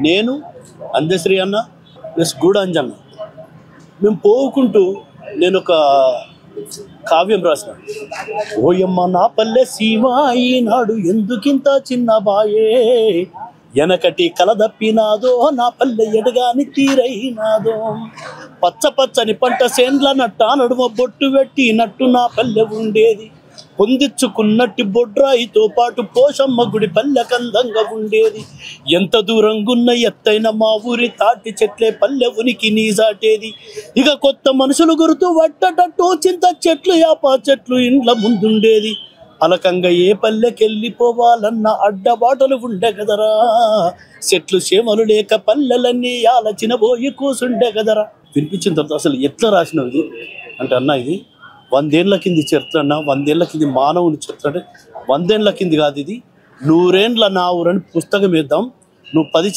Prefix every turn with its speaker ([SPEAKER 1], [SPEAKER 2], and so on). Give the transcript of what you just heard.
[SPEAKER 1] నేను అందశ్రీ అన్న ప్లస్ గూడాంజన్న మేము పోవుకుంటూ నేను ఒక కావ్యం రాసిన. ఓయమ్మ నా పల్లె సీమ ఈనాడు ఎందుకింత చిన్న బాయే, ఎనకటి కలదప్పినాదో నా పల్లె ఎడగాని తీరైనాదో, పచ్చ పచ్చని పంట సేండ్ల నట్ట నడుమ బొట్టు పెట్టినట్టు నా పల్లె ఉండేది, పొందిచ్చుకున్నట్టు బొడ్రాయితో పాటు పోషమ్మ గుడి పల్లె కందంగా ఉండేది, ఎంత దూరంగున్న ఎత్తైన మా ఊరి తాటి చెట్లే పల్లె ఉనికి నీజాటేది, ఇక కొత్త మనుషులు గురుతూ వట్టటట్టు చింత చెట్లు యాప చెట్లు ఇండ్ల ముందుండేది, అలకంగా ఏ పల్లెకెళ్ళిపోవాలన్న అడ్డబాటలు ఉండే కదరా, చెట్లు చేమలు లేక పల్లెలన్నీ ఆలచినబోయి కూసుండే కదరా. వినిపించిన తర్వాత అసలు ఎట్లా రాసినవి అంటే అన్న ఇది 100 ఏళ్ల కింది చరిత్ర అన్న, 100 ఏళ్ల కింది మానవుని చరిత్ర అంటే 100 ఏళ్ల కింది కాదు, ఇది 100 ఏండ్ల నా ఊరని పుస్తకం వేద్దాం, నువ్వు 10